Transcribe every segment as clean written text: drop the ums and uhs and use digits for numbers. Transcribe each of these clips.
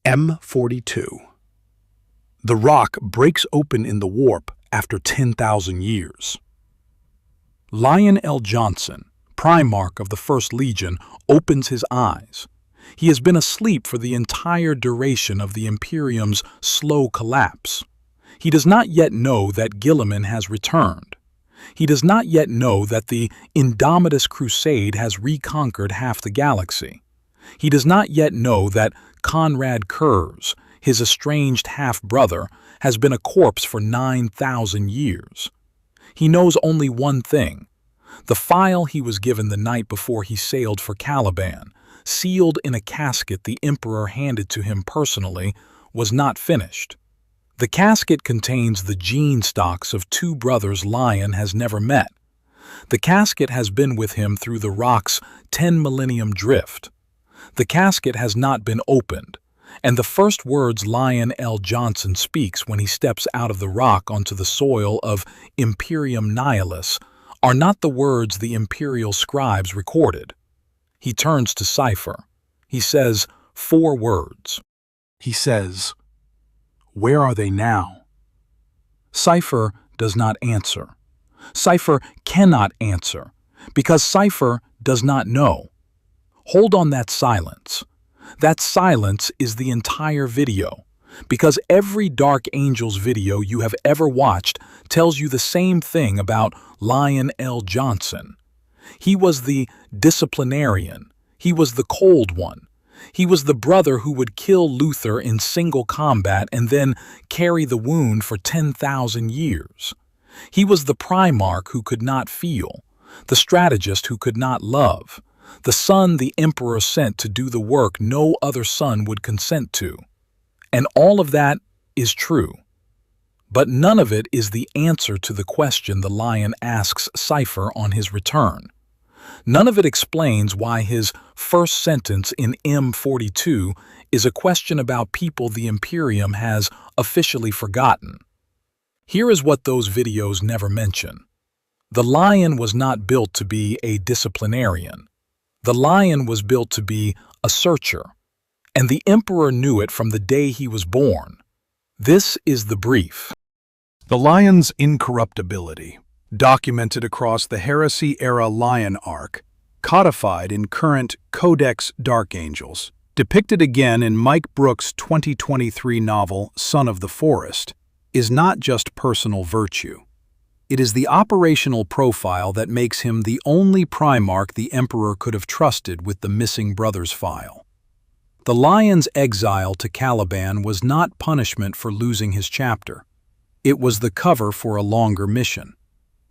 M42. The rock breaks open in the warp after 10,000 years. Lion L. Johnson, Primarch of the First Legion, opens his eyes. He has been asleep for the entire duration of the Imperium's slow collapse. He does not yet know that Guilliman has returned. He does not yet know that the Indomitus Crusade has reconquered half the galaxy. He does not yet know that Konrad Curze, his estranged half-brother, has been a corpse for 9,000 years. He knows only one thing. The file he was given the night before he sailed for Caliban, sealed in a casket the Emperor handed to him personally, was not finished. The casket contains the gene stocks of two brothers Lion has never met. The casket has been with him through the rock's ten-millennium drift. The casket has not been opened, and the first words Lion L. Johnson speaks when he steps out of the rock onto the soil of Imperium Nihilus are not the words the Imperial scribes recorded. He turns to Cipher. He says 4 words. He says, "Where are they now?" Cipher does not answer. Cipher cannot answer, because Cipher does not know. Hold on that silence. That silence is the entire video, because every Dark Angels video you have ever watched tells you the same thing about Lion L. Johnson. He was the disciplinarian. He was the cold one. He was the brother who would kill Luther in single combat and then carry the wound for 10,000 years. He was the Primarch who could not feel, the strategist who could not love, the son the Emperor sent to do the work no other son would consent to. And all of that is true. But none of it is the answer to the question the Lion asks Cipher on his return. None of it explains why his first sentence in M42 is a question about people the Imperium has officially forgotten. Here is what those videos never mention. The Lion was not built to be a disciplinarian. The Lion was built to be a searcher, and the Emperor knew it from the day he was born. This is the brief. The Lion's incorruptibility, documented across the Heresy-era Lion arc, codified in current Codex Dark Angels, depicted again in Mike Brooks' 2023 novel Son of the Forest, is not just personal virtue. It is the operational profile that makes him the only Primarch the Emperor could have trusted with the missing brothers file. The Lion's exile to Caliban was not punishment for losing his chapter. It was the cover for a longer mission.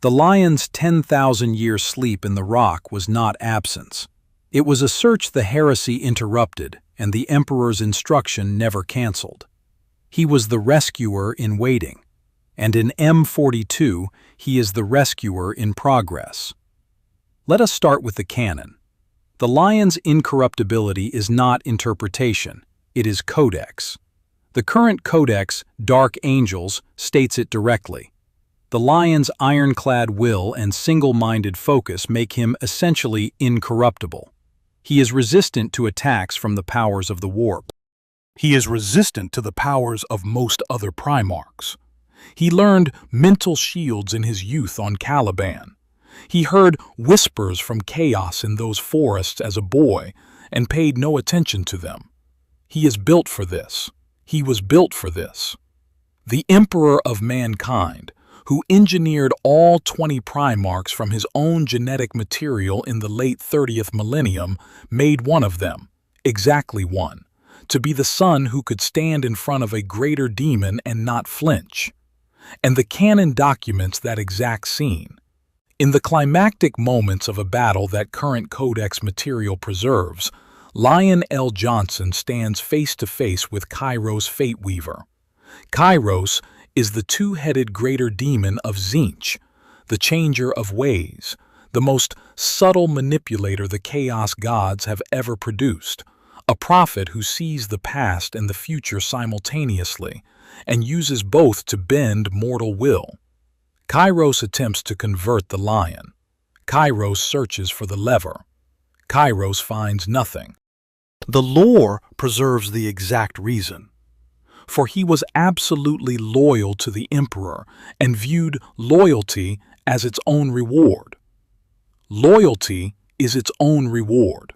The Lion's 10,000-year sleep in the rock was not absence. It was a search the heresy interrupted and the Emperor's instruction never cancelled. He was the rescuer in waiting, and in M42 he is the rescuer in progress. Let us start with the canon. The Lion's incorruptibility is not interpretation, it is codex. The current codex, Dark Angels, states it directly. The Lion's ironclad will and single-minded focus make him essentially incorruptible. He is resistant to attacks from the powers of the warp. He is resistant to the powers of most other Primarchs. He learned mental shields in his youth on Caliban. He heard whispers from chaos in those forests as a boy and paid no attention to them. He is built for this. He was built for this. The Emperor of mankind, who engineered all 20 Primarchs from his own genetic material in the late 30th millennium, made one of them, exactly one, to be the son who could stand in front of a greater demon and not flinch. And the canon documents that exact scene. In the climactic moments of a battle that current codex material preserves, Lion L. Johnson stands face to face with Kairos Fateweaver. Kairos is the two-headed greater demon of Tzeentch, the changer of ways, the most subtle manipulator the Chaos Gods have ever produced, a prophet who sees the past and the future simultaneously, and uses both to bend mortal will. Kairos attempts to convert the Lion. Kairos searches for the lever. Kairos finds nothing. The lore preserves the exact reason. For he was absolutely loyal to the emperor and viewed loyalty as its own reward. Loyalty is its own reward.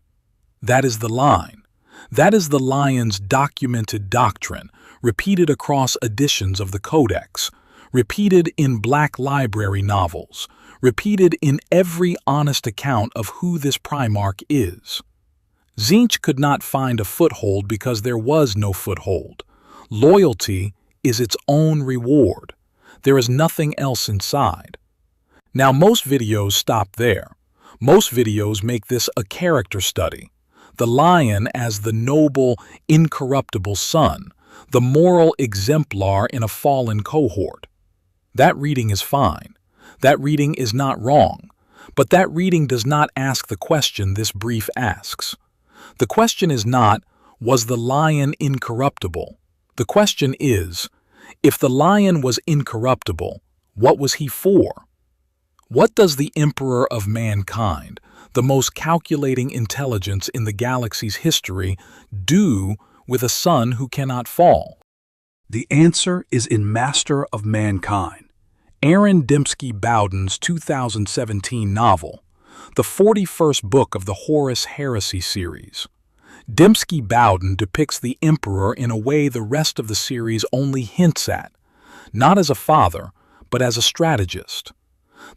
That is the line. That is the lion's documented doctrine, repeated across editions of the Codex, repeated in Black Library novels, repeated in every honest account of who this Primarch is. Tzeentch could not find a foothold because there was no foothold. Loyalty is its own reward. There is nothing else inside. Now, most videos stop there. Most videos make this a character study. The lion as the noble, incorruptible son, the moral exemplar in a fallen cohort. That reading is fine. That reading is not wrong. But that reading does not ask the question this brief asks. The question is not, was the lion incorruptible? The question is, if the lion was incorruptible, what was he for? What does the Emperor of mankind, the most calculating intelligence in the galaxy's history, do with a son who cannot fall? The answer is in Master of Mankind, Aaron Dembski-Bowden's 2017 novel, the 41st book of the Horus Heresy series. Dembski-Bowden depicts the Emperor in a way the rest of the series only hints at, not as a father, but as a strategist.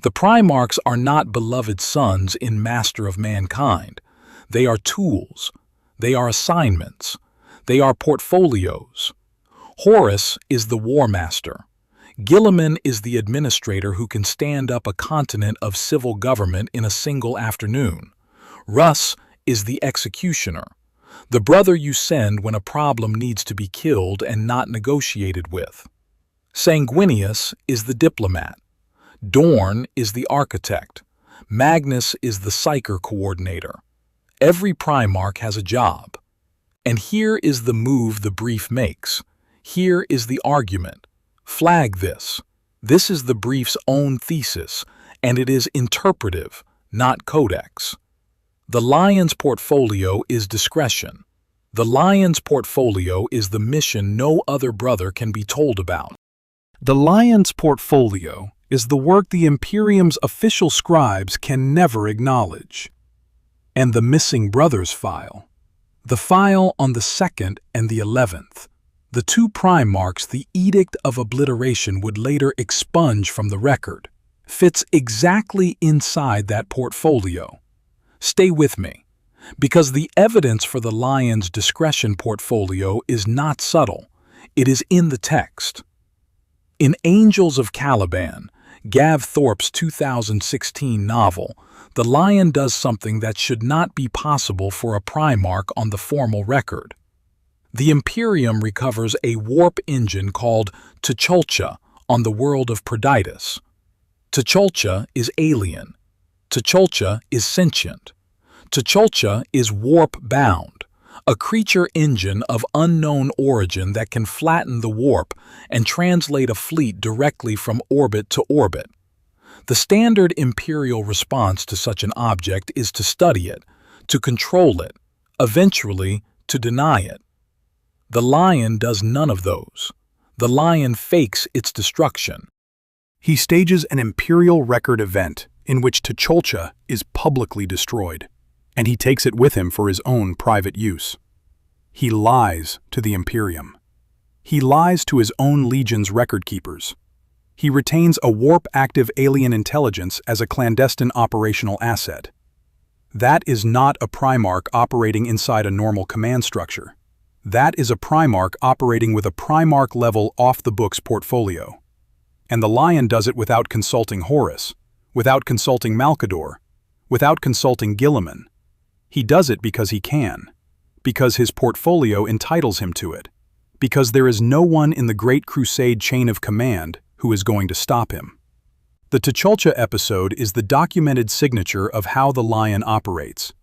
The Primarchs are not beloved sons in Master of Mankind. They are tools. They are assignments. They are portfolios. Horus is the war master. Guilliman is the administrator who can stand up a continent of civil government in a single afternoon. Russ is the executioner, the brother you send when a problem needs to be killed and not negotiated with. Sanguinius is the diplomat. Dorn is the architect. Magnus is the Cypher coordinator. Every Primarch has a job. And here is the move the brief makes. Here is the argument. Flag this. This is the brief's own thesis, and it is interpretive, not codex. The lion's portfolio is discretion. The lion's portfolio is the mission no other brother can be told about. The lion's portfolio is the work the Imperium's official scribes can never acknowledge. And the missing brothers file. The file on the 2nd and the 11th. The two Primarchs the Edict of Obliteration would later expunge from the record, fits exactly inside that portfolio. Stay with me, because the evidence for the lion's discretion portfolio is not subtle. It is in the text. In Angels of Caliban, Gav Thorpe's 2016 novel, the lion does something that should not be possible for a Primarch on the formal record. The Imperium recovers a warp engine called Tucholcha on the world of Perditus. Tucholcha is alien. Tucholcha is sentient. Tucholcha is warp-bound, a creature engine of unknown origin that can flatten the warp and translate a fleet directly from orbit to orbit. The standard Imperial response to such an object is to study it, to control it, eventually to deny it. The lion does none of those. The lion fakes its destruction. He stages an Imperial record event in which Tucholcha is publicly destroyed, and he takes it with him for his own private use. He lies to the Imperium. He lies to his own legion's record keepers. He retains a warp-active alien intelligence as a clandestine operational asset. That is not a Primarch operating inside a normal command structure. That is a Primarch operating with a Primarch-level off-the-books portfolio. And the lion does it without consulting Horus, without consulting Malcador, without consulting Guilliman. He does it because he can, because his portfolio entitles him to it, because there is no one in the Great Crusade chain of command who is going to stop him. The Tucholcha episode is the documented signature of how the lion operates.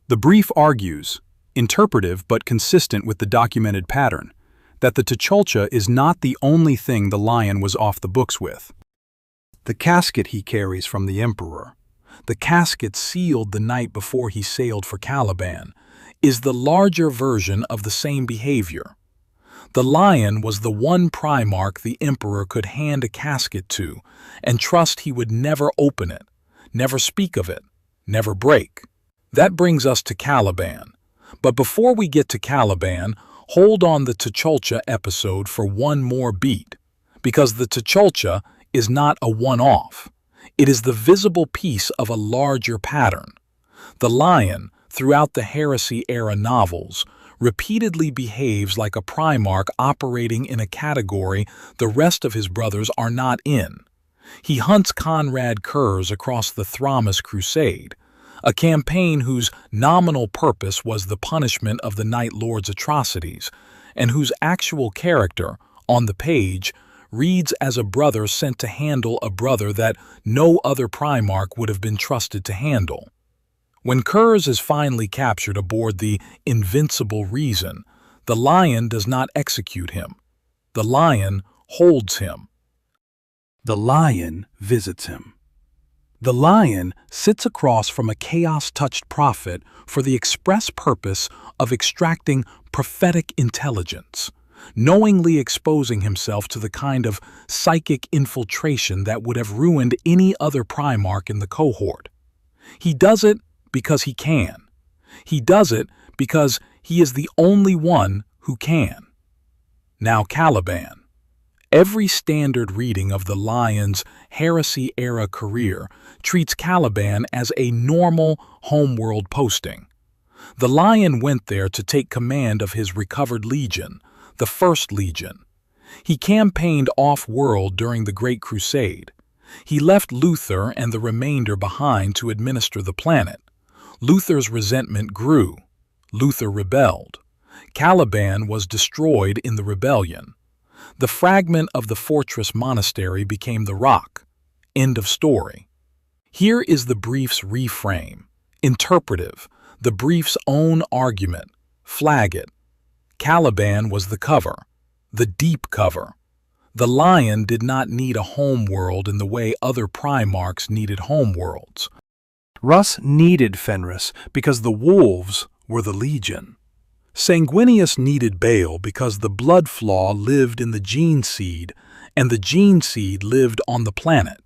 The brief argues, interpretive but consistent with the documented pattern, that the Tucholcha is not the only thing the lion was off the books with. The casket he carries from the Emperor, the casket sealed the night before he sailed for Caliban, is the larger version of the same behavior. The lion was the one Primarch the Emperor could hand a casket to and trust he would never open it, never speak of it, never break. That brings us to Caliban. But before we get to Caliban, hold on the T'Challa episode for one more beat, because the T'Challa is not a one-off. It is the visible piece of a larger pattern. The lion, throughout the Heresy-era novels, repeatedly behaves like a Primarch operating in a category the rest of his brothers are not in. He hunts Konrad Curze across the Indomitus Crusade, a campaign whose nominal purpose was the punishment of the Night Lord's atrocities, and whose actual character, on the page, reads as a brother sent to handle a brother that no other Primarch would have been trusted to handle. When Curze is finally captured aboard the Invincible Reason, the lion does not execute him. The lion holds him. The lion visits him. The lion sits across from a chaos-touched prophet for the express purpose of extracting prophetic intelligence, knowingly exposing himself to the kind of psychic infiltration that would have ruined any other Primarch in the cohort. He does it because he can. He does it because he is the only one who can. Now Caliban. Every standard reading of the lion's Heresy-era career treats Caliban as a normal homeworld posting. The lion went there to take command of his recovered legion, the First Legion. He campaigned off-world during the Great Crusade. He left Luther and the remainder behind to administer the planet. Luther's resentment grew. Luther rebelled. Caliban was destroyed in the rebellion. The fragment of the fortress monastery became the rock. End of story. Here is the brief's reframe, interpretive, the brief's own argument. Flag it. Caliban was the cover, the deep cover. The lion did not need a homeworld in the way other Primarchs needed homeworlds. Russ needed Fenris because the wolves were the Legion. Sanguinius needed Baal because the blood flaw lived in the gene seed, and the gene seed lived on the planet.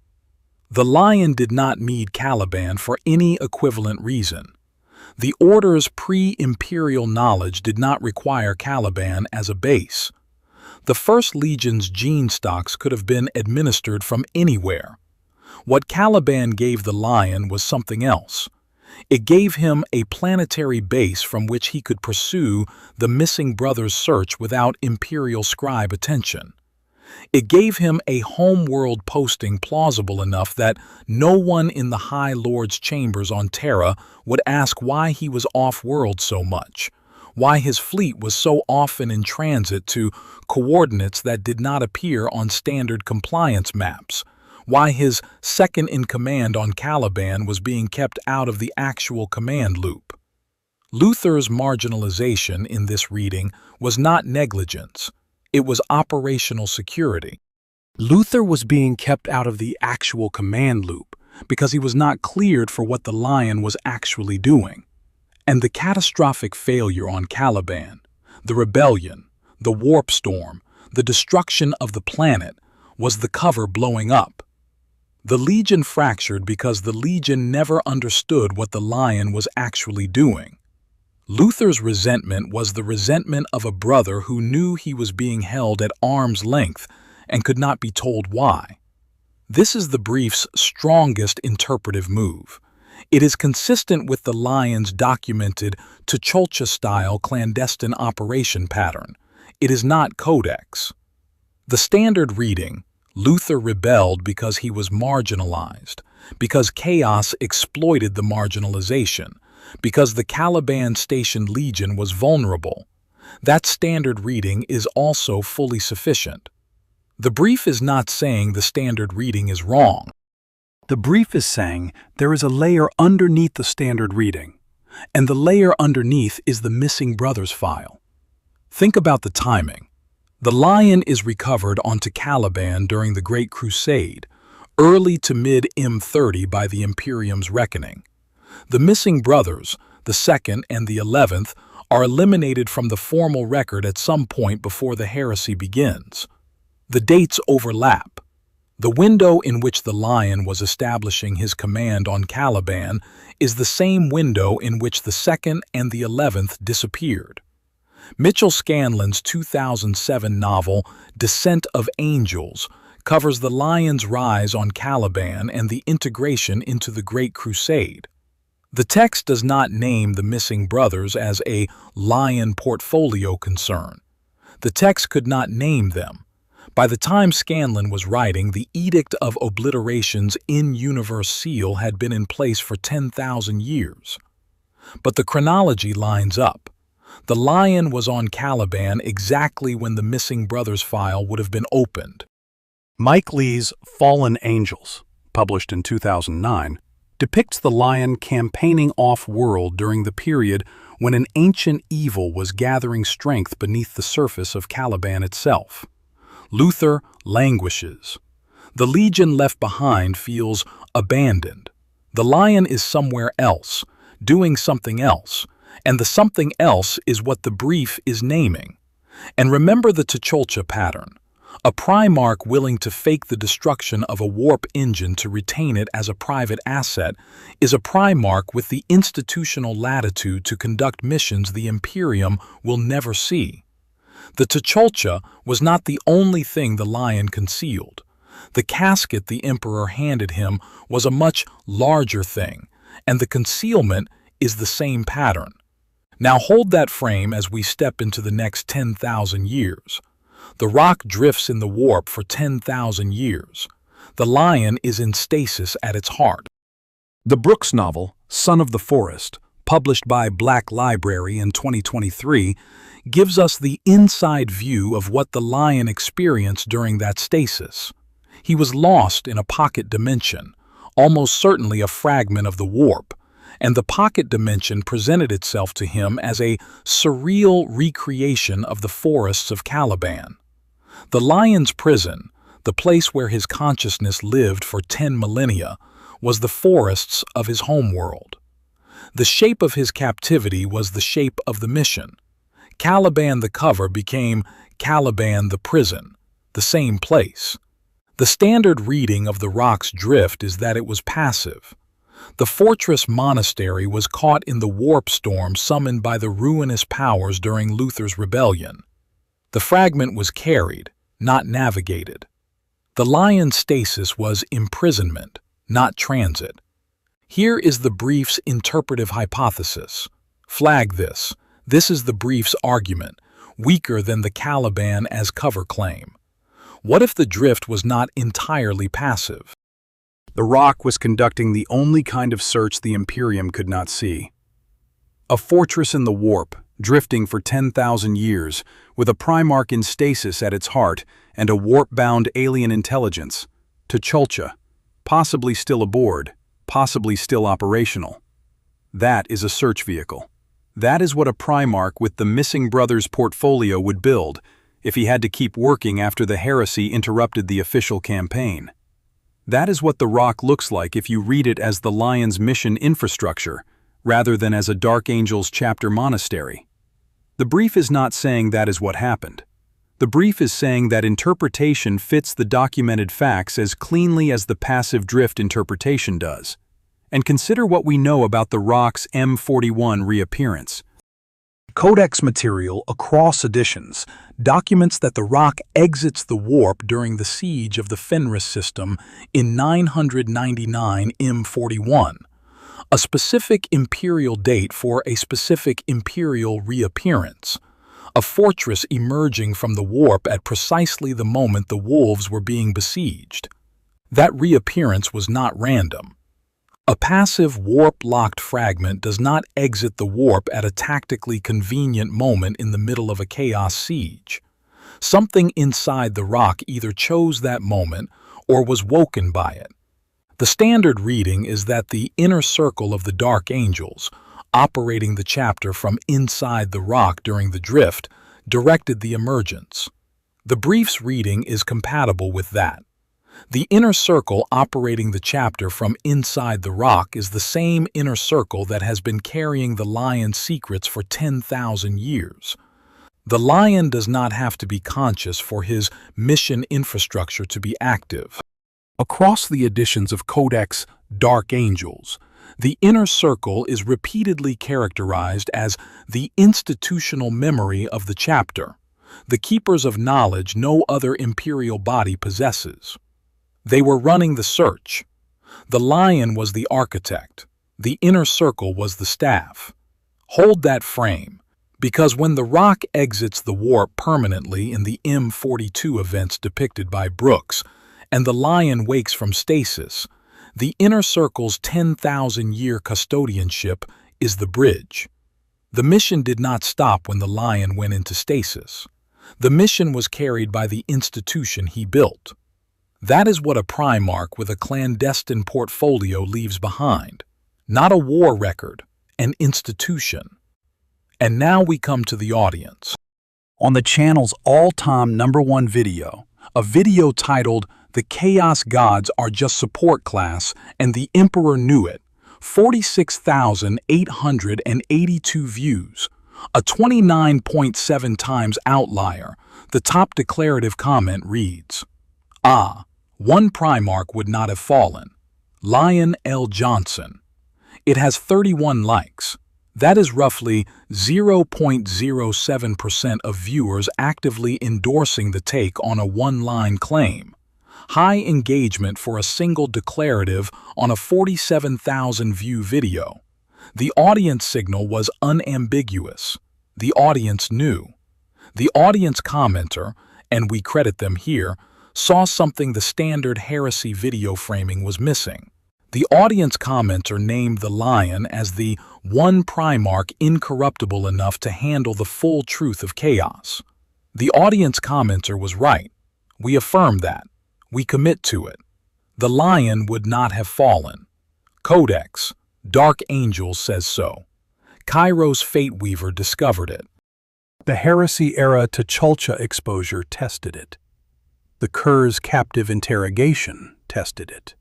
The lion did not need Caliban for any equivalent reason. The Order's pre-Imperial knowledge did not require Caliban as a base. The First Legion's gene stocks could have been administered from anywhere. What Caliban gave the lion was something else. It gave him a planetary base from which he could pursue the missing brother's search without Imperial scribe attention. It gave him a homeworld posting plausible enough that no one in the High Lord's chambers on Terra would ask why he was off-world so much, why his fleet was so often in transit to coordinates that did not appear on standard compliance maps, why his second-in-command on Caliban was being kept out of the actual command loop. Luther's marginalization in this reading was not negligence. It was operational security. Luther was being kept out of the actual command loop because he was not cleared for what the lion was actually doing. And the catastrophic failure on Caliban, the rebellion, the warp storm, the destruction of the planet, was the cover blowing up. The Legion fractured because the Legion never understood what the lion was actually doing. Luther's resentment was the resentment of a brother who knew he was being held at arm's length and could not be told why. This is the brief's strongest interpretive move. It is consistent with the lion's documented T'Challa-style clandestine operation pattern. It is not codex. The standard reading, Luther rebelled because he was marginalized, because chaos exploited the marginalization, because the Caliban-stationed legion was vulnerable. That standard reading is also fully sufficient. The brief is not saying the standard reading is wrong. The brief is saying there is a layer underneath the standard reading, and the layer underneath is the missing brothers file. Think about the timing. The lion is recovered onto Caliban during the Great Crusade, early to mid-M30 by the Imperium's reckoning. The missing brothers, the 2nd and the 11th, are eliminated from the formal record at some point before the heresy begins. The dates overlap. The window in which the Lion was establishing his command on Caliban is the same window in which the 2nd and the 11th disappeared. Mitchell Scanlon's 2007 novel Descent of Angels covers the Lion's rise on Caliban and the integration into the Great Crusade. The text does not name the missing brothers as a Lion portfolio concern. The text could not name them. By the time Scanlon was writing, the Edict of Obliteration's in-universe seal had been in place for 10,000 years. But the chronology lines up. The Lion was on Caliban exactly when the missing brothers file would have been opened. Mike Lee's Fallen Angels, published in 2009, depicts the Lion campaigning off-world during the period when an ancient evil was gathering strength beneath the surface of Caliban itself. Luther languishes. The Legion left behind feels abandoned. The Lion is somewhere else, doing something else, and the something else is what the brief is naming. And remember the T'Challa pattern. A Primarch willing to fake the destruction of a warp engine to retain it as a private asset is a Primarch with the institutional latitude to conduct missions the Imperium will never see. The T'Challa was not the only thing the Lion concealed. The casket the Emperor handed him was a much larger thing, and the concealment is the same pattern. Now hold that frame as we step into the next 10,000 years. The rock drifts in the warp for 10,000 years. The Lion is in stasis at its heart. The Brooks novel, Son of the Forest, published by Black Library in 2023, gives us the inside view of what the Lion experienced during that stasis. He was lost in a pocket dimension, almost certainly a fragment of the warp, and the pocket dimension presented itself to him as a surreal recreation of the forests of Caliban. The Lion's prison, the place where his consciousness lived for 10 millennia, was the forests of his homeworld. The shape of his captivity was the shape of the mission. Caliban the cover became Caliban the prison, the same place. The standard reading of the rock's drift is that it was passive. The fortress monastery was caught in the warp storm summoned by the ruinous powers during Luther's rebellion. The fragment was carried, not navigated. The Lion's stasis was imprisonment, not transit. Here is the brief's interpretive hypothesis. Flag this. This is the brief's argument, weaker than the Caliban as cover claim. What if the drift was not entirely passive? The rock was conducting the only kind of search the Imperium could not see. A fortress in the warp, drifting for 10,000 years, with a Primarch in stasis at its heart and a warp-bound alien intelligence, T'Challa, possibly still aboard, possibly still operational. That is a search vehicle. That is what a Primarch with the missing brothers portfolio would build if he had to keep working after the heresy interrupted the official campaign. That is what the rock looks like if you read it as the Lion's mission infrastructure, rather than as a Dark Angels chapter monastery. The brief is not saying that is what happened. The brief is saying that interpretation fits the documented facts as cleanly as the passive drift interpretation does. And consider what we know about the rock's M41 reappearance. Codex material across editions documents that the rock exits the warp during the siege of the Fenris system in 999 M41, a specific imperial date for a specific imperial reappearance, a fortress emerging from the warp at precisely the moment the wolves were being besieged. That reappearance was not random. A passive warp-locked fragment does not exit the warp at a tactically convenient moment in the middle of a chaos siege. Something inside the rock either chose that moment or was woken by it. The standard reading is that the inner circle of the Dark Angels, operating the chapter from inside the rock during the drift, directed the emergence. The brief's reading is compatible with that. The inner circle operating the chapter from inside the rock is the same inner circle that has been carrying the lion's secrets for 10,000 years. The lion does not have to be conscious for his mission infrastructure to be active. Across the editions of Codex Dark Angels, the inner circle is repeatedly characterized as the institutional memory of the chapter, the keepers of knowledge no other imperial body possesses. They were running the search. The lion was the architect. The inner circle was the staff. Hold that frame, because when the rock exits the warp permanently in the M42 events depicted by Brooks, and the lion wakes from stasis, the inner circle's 10,000-year custodianship is the bridge. The mission did not stop when the lion went into stasis. The mission was carried by the institution he built. That is what a Primarch with a clandestine portfolio leaves behind. Not a war record, an institution. And now we come to the audience. On the channel's all-time #1 video, a video titled "The Chaos Gods Are Just Support Class and the Emperor Knew It," 46,882 views, a 29.7 times outlier. The top declarative comment reads, "Ah, one Primarch would not have fallen. Lion L. Johnson." It has 31 likes. That is roughly 0.07% of viewers actively endorsing the take on a one-line claim. High engagement for a single declarative on a 47,000-view video. The audience signal was unambiguous. The audience knew. The audience commenter, and we credit them here, saw something the standard heresy video framing was missing. The audience commenter named the lion as the one Primarch incorruptible enough to handle the full truth of chaos. The audience commenter was right. We affirm that. We commit to it. The lion would not have fallen. Codex Dark Angels says so. Cairo's Fate Weaver discovered it. The heresy-era T'Chulcha exposure tested it. The Curze captive interrogation tested it.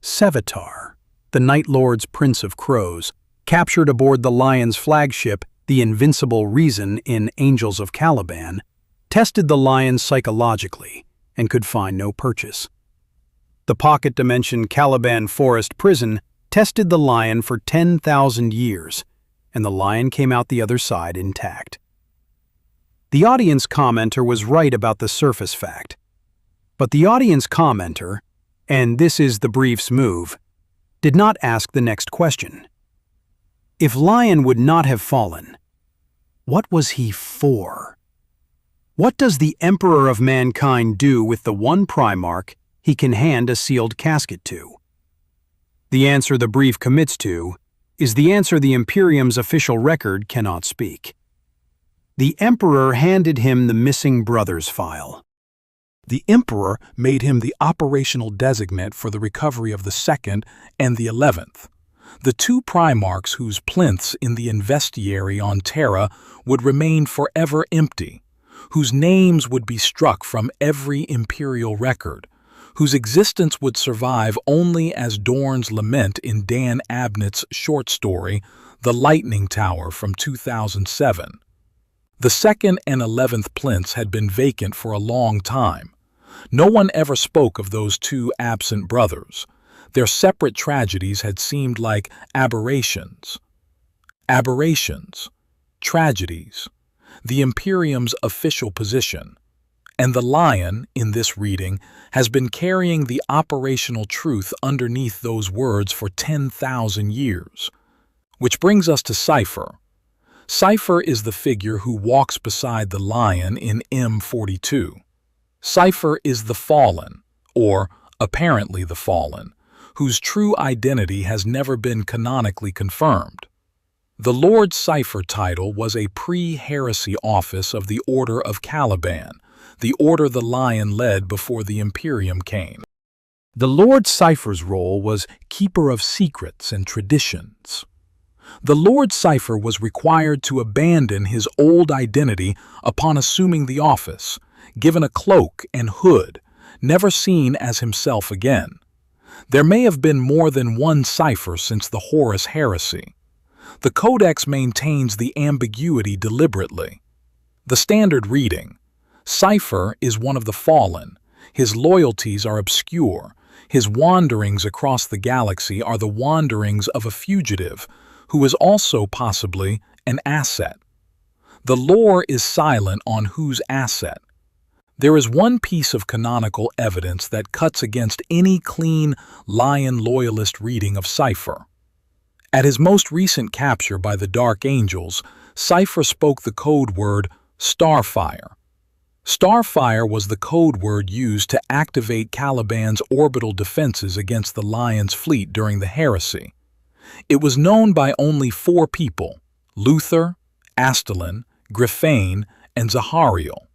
Sevatar, the Night Lord's Prince of Crows, captured aboard the Lion's flagship, the Invincible Reason in Angels of Caliban, tested the Lion psychologically and could find no purchase. The pocket dimension Caliban Forest Prison tested the Lion for 10,000 years, and the Lion came out the other side intact. The audience commenter was right about the surface fact. But the audience commenter, and this is the brief's move, did not ask the next question. If Lion would not have fallen, what was he for? What does the Emperor of Mankind do with the one Primarch he can hand a sealed casket to? The answer the brief commits to is the answer the Imperium's official record cannot speak. The Emperor handed him the missing brothers file. The Emperor made him the operational designate for the recovery of the 2nd and the 11th. The two Primarchs whose plinths in the investiary on Terra would remain forever empty, whose names would be struck from every Imperial record, whose existence would survive only as Dorn's lament in Dan Abnett's short story, The Lightning Tower from 2007. The 2nd and 11th plinths had been vacant for a long time. No one ever spoke of those two absent brothers. Their separate tragedies had seemed like aberrations. Aberrations. Tragedies. The Imperium's official position. And the lion, in this reading, has been carrying the operational truth underneath those words for 10,000 years. Which brings us to Cipher. Cipher is the figure who walks beside the lion in M42. Cipher is the fallen, or apparently the fallen, whose true identity has never been canonically confirmed. The Lord Cipher title was a pre-heresy office of the Order of Caliban, the order the lion led before the Imperium came. The Lord Cipher's role was keeper of secrets and traditions. The Lord Cipher was required to abandon his old identity upon assuming the office, given a cloak and hood, never seen as himself again. There may have been more than one Cipher since the Horus heresy. The Codex maintains the ambiguity deliberately. The standard reading: Cipher is one of the fallen. His loyalties are obscure. His wanderings across the galaxy are the wanderings of a fugitive who is also possibly an asset. The lore is silent on whose asset. There is one piece of canonical evidence that cuts against any clean, lion loyalist reading of Cipher. At his most recent capture by the Dark Angels, Cipher spoke the code word Starfire. Starfire was the code word used to activate Caliban's orbital defenses against the Lion's fleet during the heresy. It was known by only 4 people: Luther, Astalin, Griffane, and Zahariel.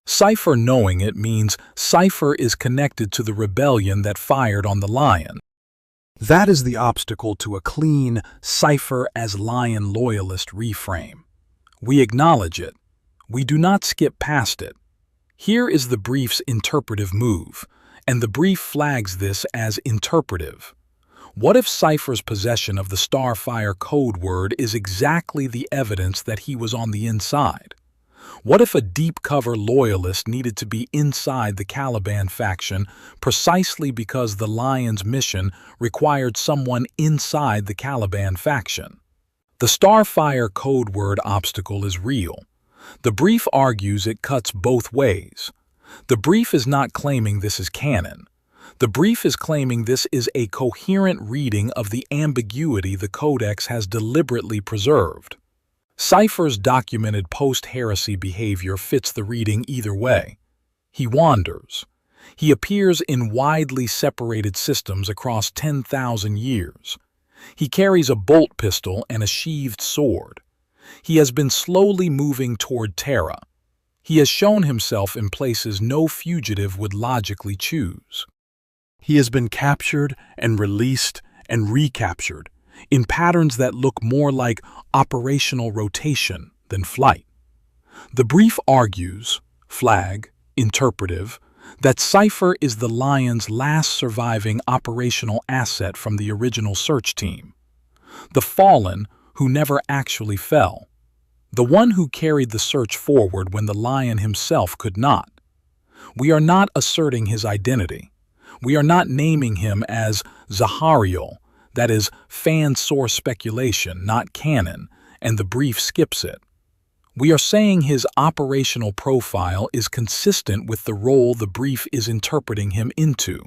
Cipher knowing it means Cipher is connected to the rebellion that fired on the Lion. That is the obstacle to a clean Cipher as Lion loyalist reframe. We acknowledge it. We do not skip past it. Here is the brief's interpretive move, and the brief flags this as interpretive. What if Cipher's possession of the Starfire code word is exactly the evidence that he was on the inside? What if a deep-cover loyalist needed to be inside the Caliban faction precisely because the Lion's mission required someone inside the Caliban faction? The Starfire code word obstacle is real. The brief argues it cuts both ways. The brief is not claiming this is canon. The brief is claiming this is a coherent reading of the ambiguity the Codex has deliberately preserved. Cipher's documented post-heresy behavior fits the reading either way. He wanders. He appears in widely separated systems across 10,000 years. He carries a bolt pistol and a sheathed sword. He has been slowly moving toward Terra. He has shown himself in places no fugitive would logically choose. He has been captured and released and recaptured in patterns that look more like operational rotation than flight. The brief argues, flag, interpretive, that Cipher is the Lion's last surviving operational asset from the original search team. The fallen who never actually fell. The one who carried the search forward when the Lion himself could not. We are not asserting his identity. We are not naming him as Zahariel. That is fan-source speculation, not canon, and the brief skips it. We are saying his operational profile is consistent with the role the brief is interpreting him into.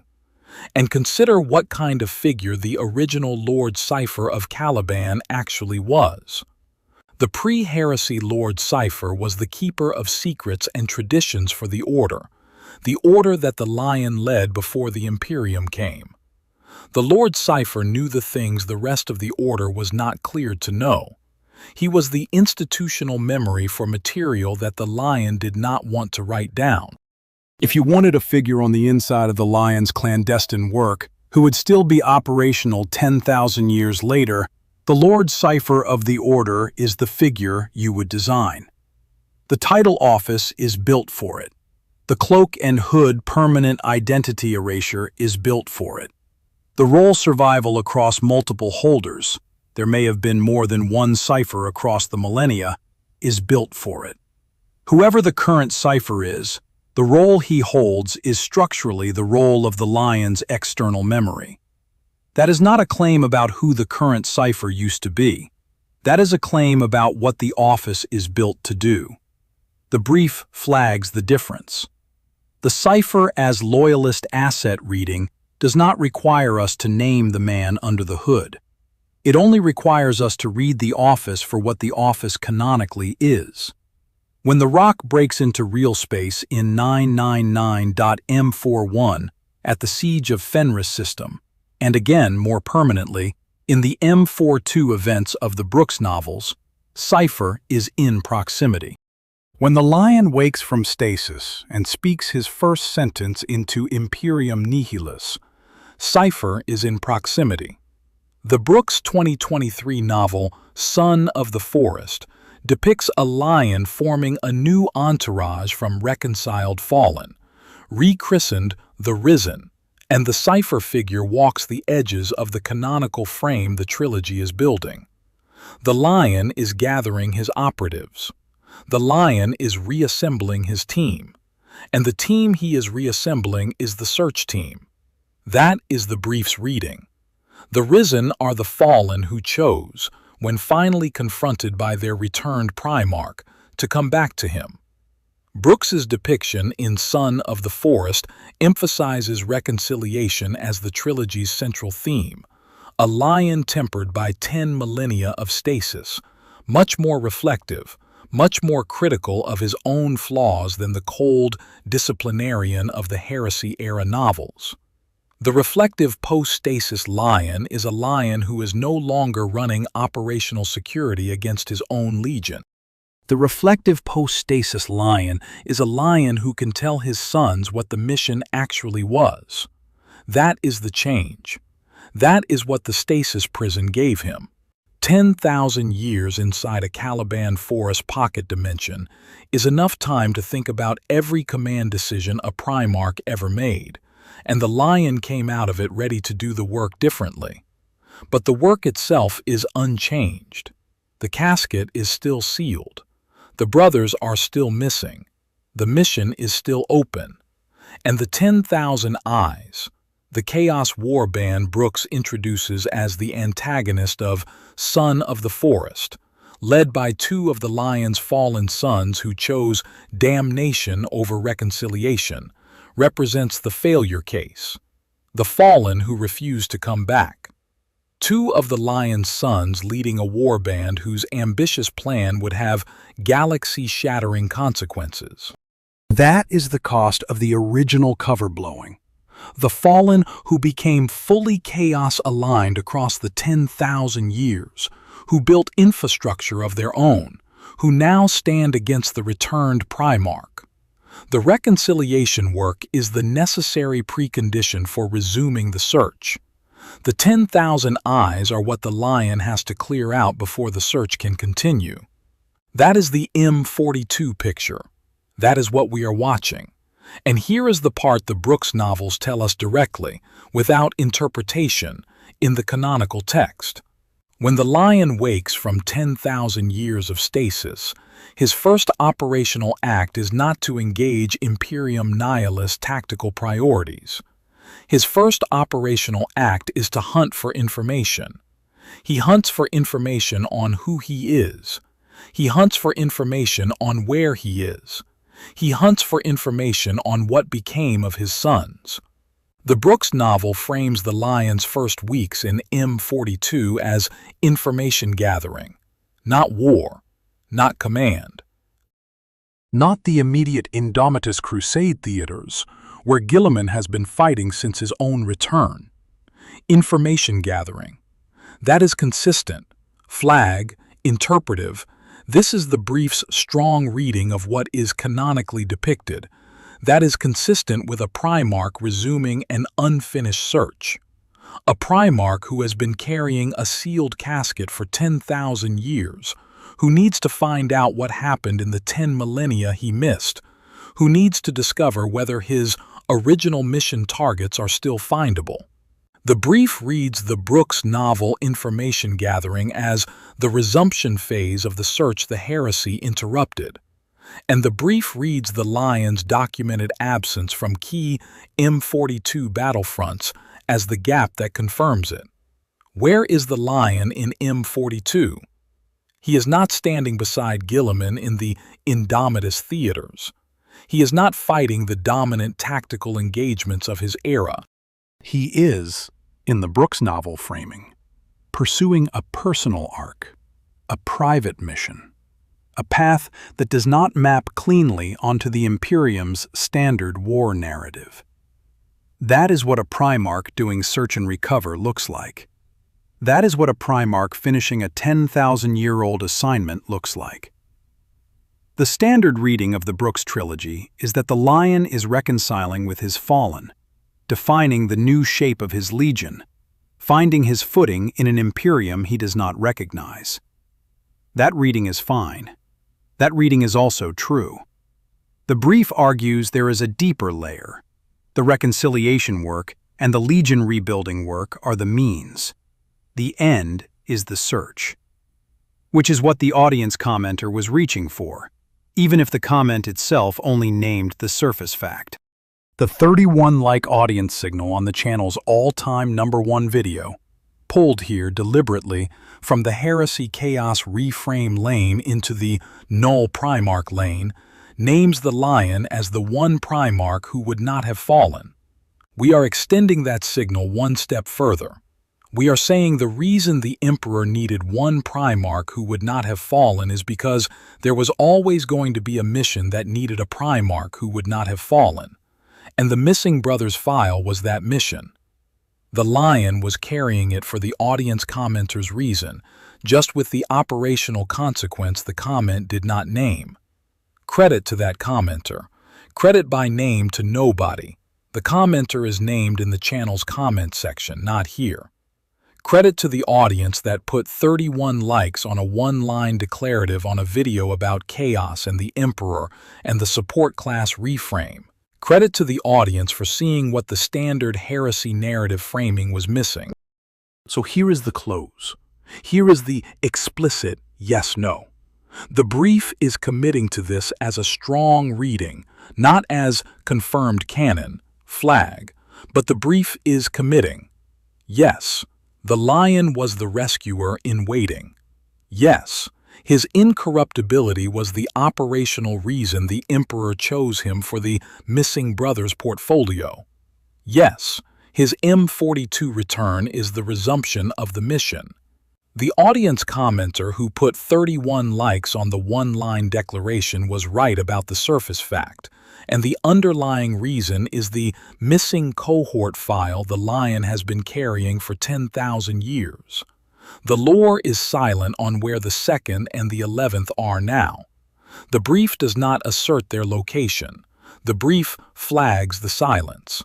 And consider what kind of figure the original Lord Cipher of Caliban actually was. The pre-heresy Lord Cipher was the keeper of secrets and traditions for the Order that the Lion led before the Imperium came. The Lord Cipher knew the things the rest of the Order was not cleared to know. He was the institutional memory for material that the Lion did not want to write down. If you wanted a figure on the inside of the Lion's clandestine work who would still be operational 10,000 years later, the Lord Cipher of the Order is the figure you would design. The title office is built for it. The cloak and hood permanent identity erasure is built for it. The role survival across multiple holders, there may have been more than one Cipher across the millennia, is built for it. Whoever the current Cipher is, the role he holds is structurally the role of the Lion's external memory. That is not a claim about who the current Cipher used to be. That is a claim about what the office is built to do. The brief flags the difference. The Cipher as loyalist asset reading does not require us to name the man under the hood. It only requires us to read the office for what the office canonically is. When the rock breaks into real space in 999.M41 at the Siege of Fenris system, and again more permanently in the M42 events of the Brooks novels, Cipher is in proximity. When the Lion wakes from stasis and speaks his first sentence into Imperium Nihilus, Cipher is in proximity. The Brooks 2023 novel, Son of the Forest, depicts a lion forming a new entourage from reconciled fallen, rechristened the Risen, and the Cypher figure walks the edges of the canonical frame the trilogy is building. The lion is gathering his operatives. The lion is reassembling his team, and the team he is reassembling is the search team. That is the brief's reading. The Risen are the fallen who chose, when finally confronted by their returned Primarch, to come back to him. Brooks's depiction in Son of the Forest emphasizes reconciliation as the trilogy's central theme, a lion tempered by 10 millennia of stasis, much more reflective, much more critical of his own flaws than the cold disciplinarian of the Heresy-era novels. The reflective post-stasis lion is a lion who is no longer running operational security against his own legion. The reflective post-stasis lion is a lion who can tell his sons what the mission actually was. That is the change. That is what the stasis prison gave him. 10,000 years inside a Caliban forest pocket dimension is enough time to think about every command decision a Primarch ever made, and the lion came out of it ready to do the work differently. But the work itself is unchanged. The casket is still sealed. The brothers are still missing. The mission is still open. And the 10,000 eyes, the Chaos Warband Brooks introduces as the antagonist of Son of the Forest, led by two of the lion's fallen sons who chose damnation over reconciliation, represents the failure case, the fallen who refused to come back. Two of the lion's sons leading a warband whose ambitious plan would have galaxy-shattering consequences. That is the cost of the original cover blowing. The fallen who became fully chaos-aligned across the 10,000 years, who built infrastructure of their own, who now stand against the returned Primarch. The reconciliation work is the necessary precondition for resuming the search. The 10,000 eyes are what the lion has to clear out before the search can continue. That is the M42 picture. That is what we are watching. And here is the part the Brooks novels tell us directly, without interpretation, in the canonical text. When the lion wakes from 10,000 years of stasis, his first operational act is not to engage Imperium Nihilus tactical priorities. His first operational act is to hunt for information. He hunts for information on who he is. He hunts for information on where he is. He hunts for information on what became of his sons. The Brooks novel frames the lion's first weeks in M42 as information gathering, not war, not command. Not the immediate Indomitus Crusade theaters, where Guilliman has been fighting since his own return. Information gathering. That is consistent, flag, interpretive. This is the brief's strong reading of what is canonically depicted. That is consistent with a Primarch resuming an unfinished search. A Primarch who has been carrying a sealed casket for 10,000 years, who needs to find out what happened in the 10 millennia he missed, who needs to discover whether his original mission targets are still findable. The brief reads the Brooks novel information gathering as the resumption phase of the search the heresy interrupted, and the brief reads the lion's documented absence from key M42 battlefronts as the gap that confirms it. Where is the lion in M42? He is not standing beside Guilliman in the Indomitus theaters. He is not fighting the dominant tactical engagements of his era. He is, in the Brooks novel framing, pursuing a personal arc, a private mission, a path that does not map cleanly onto the Imperium's standard war narrative. That is what a Primarch doing search and recover looks like. That is what a Primarch finishing a 10,000-year-old assignment looks like. The standard reading of the Brooks trilogy is that the lion is reconciling with his fallen, defining the new shape of his legion, finding his footing in an Imperium he does not recognize. That reading is fine. That reading is also true. The brief argues there is a deeper layer. The reconciliation work and the Legion rebuilding work are the means. The end is the search. Which is what the audience commenter was reaching for, even if the comment itself only named the surface fact. The 31-like audience signal on the channel's all-time #1 video, pulled here deliberately from the Heresy Chaos reframe lane into the Null Primarch lane, names the Lion as the one Primarch who would not have fallen. We are extending that signal one step further. We are saying the reason the Emperor needed one Primarch who would not have fallen is because there was always going to be a mission that needed a Primarch who would not have fallen. And the Missing Brothers file was that mission. The Lion was carrying it for the audience commenter's reason, just with the operational consequence the comment did not name. Credit to that commenter. Credit by name to nobody. The commenter is named in the channel's comment section, not here. Credit to the audience that put 31 likes on a one-line declarative on a video about chaos and the Emperor and the support class reframe. Credit to the audience for seeing what the standard heresy narrative framing was missing. So here is the close. Here is the explicit yes-no. The brief is committing to this as a strong reading, not as confirmed canon, flag, but the brief is committing. Yes, the Lion was the rescuer in waiting. Yes, his incorruptibility was the operational reason the Emperor chose him for the Missing Brothers portfolio. Yes, his M42 return is the resumption of the mission. The audience commenter who put 31 likes on the one-line declaration was right about the surface fact, and the underlying reason is the missing cohort file the Lion has been carrying for 10,000 years. The lore is silent on where the 2nd and the 11th are now. The brief does not assert their location. The brief flags the silence.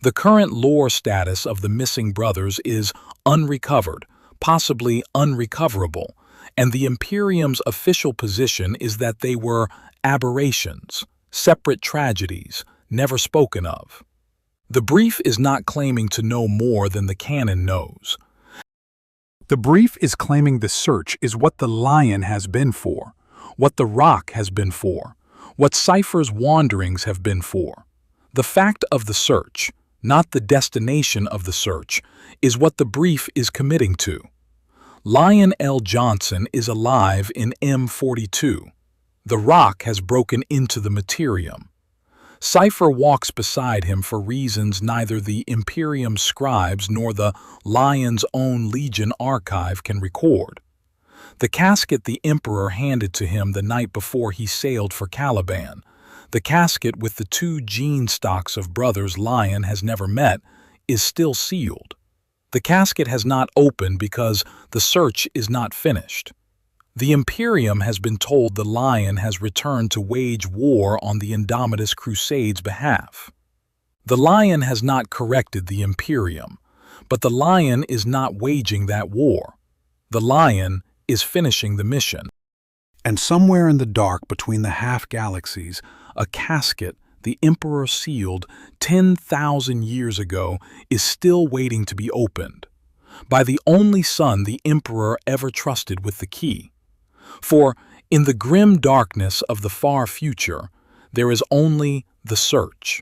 The current lore status of the Missing Brothers is unrecovered, possibly unrecoverable, and the Imperium's official position is that they were aberrations, separate tragedies, never spoken of. The brief is not claiming to know more than the canon knows. The brief is claiming the search is what the Lion has been for, what the Rock has been for, what Cypher's wanderings have been for. The fact of the search, not the destination of the search, is what the brief is committing to. Lion L. Johnson is alive in M42. The Rock has broken into the Materium. Cipher walks beside him for reasons neither the Imperium scribes nor the Lion's own Legion archive can record. The casket the Emperor handed to him the night before he sailed for Caliban, the casket with the 2 gene stocks of brothers Lion has never met, is still sealed. The casket has not opened because the search is not finished. The Imperium has been told the Lion has returned to wage war on the Indomitus Crusade's behalf. The Lion has not corrected the Imperium, but the Lion is not waging that war. The Lion is finishing the mission. And somewhere in the dark between the half-galaxies, a casket the Emperor sealed 10,000 years ago is still waiting to be opened, by the only son the Emperor ever trusted with the key. For in the grim darkness of the far future, there is only the search.